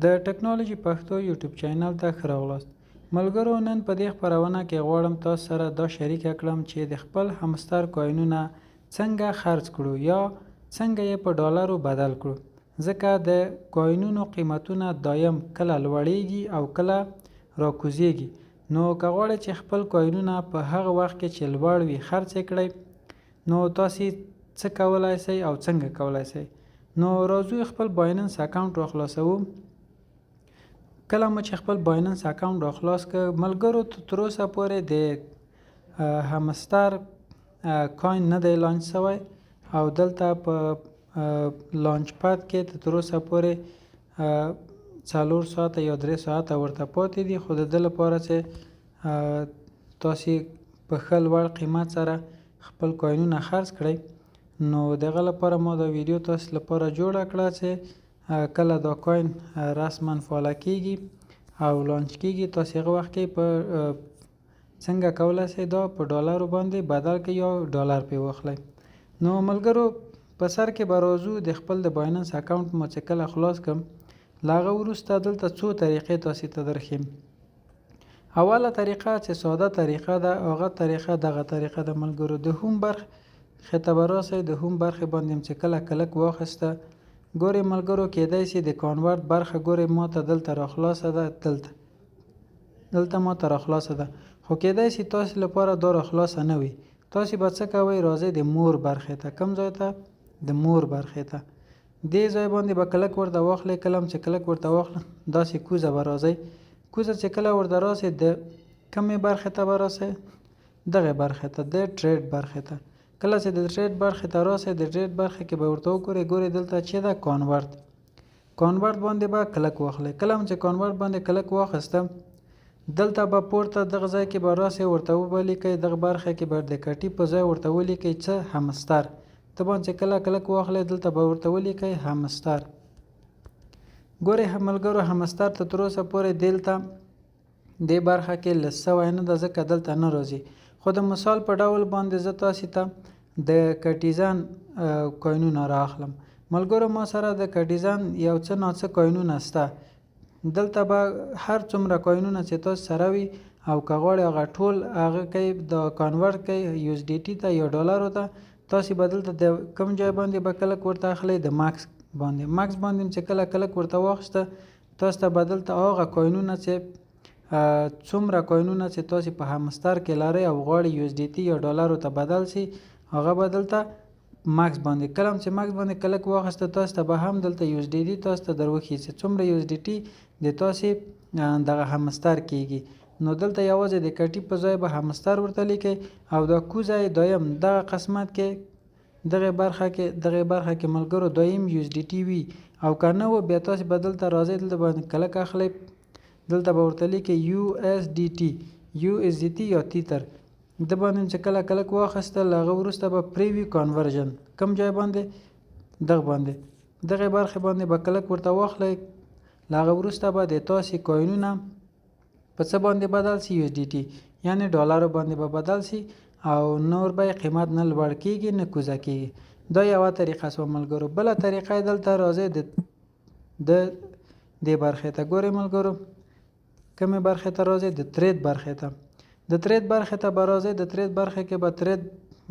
د ټکنالوژي پښتو یوټیوب چینل ته ښه راغلاست. ملګرو، نن په دې خپرونه کې غواړم تاسو سره دا شریکه کړم چې د خپل همستر کوینونه څنګه خرڅ کړو یا څنګه یې په ډالرو بدل کړو، ځکه د کوینونو قیمتونه دایم کله لوړیږي او کله راکوزیږي. نو که غواړئ چې خپل کوینونه په هغه وخت کې چې لوړ وي خرڅ کړئ، نو تاسو څه کولای شئ او څنګه کولای شئ؟ نو راځو خپل بایننس اکاونټ راخلاصوو. کله مو چې خپل بایننس اکاونټ راخلاص کړ، ملګرو تر اوسه پورې د همستر کوین نه دی لانچ شوی او دلته په لانچ پد کې تر اوسه پورې 4 ساعته یا 3 ساعته ورته پاتې دي، خو د ده لپاره چې تاسې په ښه لوړ قیمت سره خپل کوینونه خرڅ کړئ، نو دغه لپاره ما دا ویډیو تاسو لپاره جوړه کړه چې کله دا کوین رسما فعاله کیږي او لانچ کیږي، تاسو هغه وخت کې په څنګه کولای شئ دا په ډالرو باندې بدل کړئ یا ډالر پرې واخلئ. نو ملګرو، په سر کې به راځو د خپل د بایننس اکاونټ مو چې کله خلاص کړم، له هغه وروسته دلته څو طریقې تاسو ته درښیم. اوله طریقه چې ساده طریقه ده، هغه طریقه دغه طریقه ده ملګرو. د هوم برخې ته به راسئ، د هوم برخې باندې چې کله کلک واخیسته، ګورئ ملګرو کیدای شي د کانورټ برخه ګورئ ماته دلته راخلاصه ده، دلته ماته راخلاصه ده، خو کیدای شي تاسو لپاره دا راخلاصه نه وي. تاسو به څه کوئ؟ راځئ د مور برخې ته. کوم ځای ته؟ د مور برخې ته. دې ځای باندې به کلک ورته واخلئ. کله چې کلک ورته واخلئ، داسې کوزه به راځئ. کوزه چې کله ورته راسئ، د کومې برخې ته به راسئ؟ دغه برخې ته، د ټریډ برخې ته. کله چې د ټریډ برخې ته راسئ، د ټریډ برخې کې به ورته وګورئ، ګورئ دلته چې ده کانورټ باندې به کلک واخلئ. کله چې کانورټ باندې کلک واخیسته، دلته به پورته دغه ځای کې به راسئ، ورته ولیکئ دغه برخه کې به د کټي په ځای ورته ولیکئ څه؟ همستر. ته باندې چې کله کلک واخلئ، دلته به ورته ولیکئ همستر. ګورئ ملګرو، همستر ته تر اوسه پورې دلته دې برخه کې لس سوی نه ده، ځکه دلته نه راځي. خو د مثال په ډول باندې زه تاسې ته د کټیزن کوینونه رااخلم. ملګرو، ما سره د کټیزن یو څه ناڅه کوینونه شته. دلته به هر څومره کوینونه چې تاسو سره وي او که غواړئ هغه ټول هغه کوي د کانورټ کوي یو اس ډي ټي ته یا ډالرو ته، تاسو به دلته د کوم ځای باندې به کلک ورته اخلئ؟ د ماکس باندې. ماکس باندې چې کله کلک ورته واخیسته، تاسو ته به دلته هغه کوینونه چې څومره کوینونه چې تاسو په همستر کې لرئ او غواړئ یو اس ډي ټي یا ډالرو ته بدل شي، هغه به دلته ماکس باندې. کله چې ماکس باندې کلک واخیسته، تاسو ته به هم دلته یو اس ډي ټي تاسو ته دروښیي چې څومره یو اس ډي ټي د تاسو دغه همستر کیږي. نو دلته یوازې د کټي په ځای به همستر ورته لیکئ او دا کوزه دویم دغه قسمت کې دغه برخه کې ملګرو دویم یو اس ډي ټي وي، او که نه و بیا تاسو به دلته راځئ، دلته باندې کلک اخلئ، دلته به ورته لیکئ یو اس ډي ټي یا تیتر. د باندې چې کله کلک واخیسته، له هغه وروسته به پریویو کانورژن کوم ځای باندې؟ دغه باندې، دغه برخې باندې به کلک ورته واخلئ. له هغه وروسته به د تاسې کوینونه په څه باندې بدل شي؟ یو اس ډي ټي، یعنې ډالرو باندې به بدل شي او نور به قیمت نه لوړ کیږي نه کوزه کیږي. دا یوه طریقه شوه ملګرو. بله طریقه یې دلته راځئ د دې برخې ته. ګورئ ملګرو، کومې برخې ته راځئ؟ د ټریډ برخې ته. د ټریډ برخې ته به راځئ. د ټریډ برخې کې به ټریډ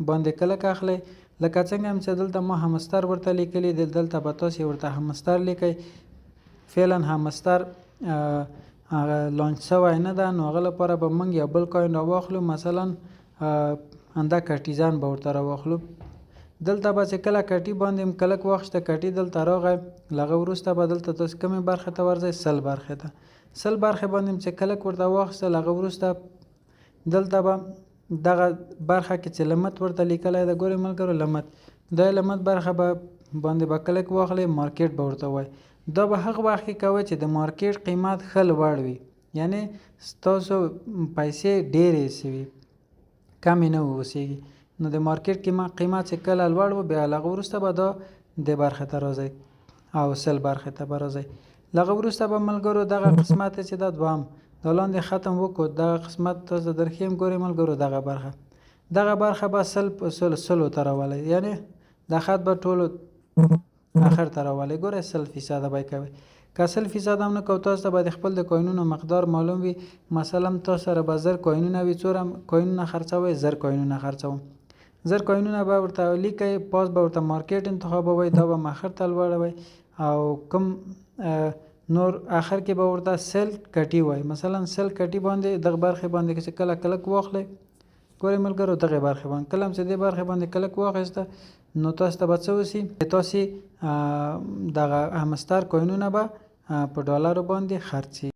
باندې کلک اخلئ. لکه څنګه چې دلته ما همستر ورته لیکلي دي، دلته به تاسې ورته همستر لیکئ. فعلا همستر لانچ شوی نه ده، نو هغه لپاره به موږ یو بل کوین راواخلو، مثلا انده کټیزن به ورته راواخلو. دلته به چې کله کټي باندې کلک واخیسته، کټي دلته راغی، له هغه وروسته به دلته تاسو کومې برخې ته ورځئ؟ سل برخې ته. سل برخې باندې چې کلک ورته واخیسته، له هغه وروسته دلته به دغه برخه کې چې لمت ورته لیکلی ده، ګورئ ملګرو لمت، دا لمت برخه به باندې به کلک واخلئ، مارکیټ به ورته وایي. دا به هغه وخت کې کوئ چې د مارکیټ قیمت ښه لوړ وي، یعنی ستاسو پیسې ډېرې شوي، کمې نه اوسېږي. نو د مارکیټ قیمت چې کله لوړ و، بیا له هغه وروسته به دا د برخې ته راځئ او سل برخې ته به راځئ. له هغه وروسته به ملګرو دغه قسمت چې دا دوهم دا لاندې ختم وکړو، دغه قسمت تاسو درښیم. ګورئ ملګرو، دغه برخه به سلو ته راولئ، یعنی دا خط به ټولو آخر ته راولئ. ګورئ 100% به یې کوئ. که 100% هم نه کو تاسو ته به د خپل د کوینونو مقدار معلوم وي. مثلا تاسو سره به 1000 کوینونه وي، څومره کوینونه خرڅوئ؟ 1000 کوینونه خرڅوم. 1000 کوینونه به ورته لیکئ، پاس به ورته مارکیټ انتخابوئ، دا به مخر ته لوړوئ او کوم نور آخر کې به ورته سل کټي وای. مثلا سل کټي باندې دغه برخې باندې چې کله کلک واخلئ، ګورئ ملګرو دغه برخې باندې کله هم چې دې برخې باندې کلک واخیسته نو تاسو ته به څه وسي؟ تاسې دغه همستر کوینونه به په ډالرو باندې خرڅي.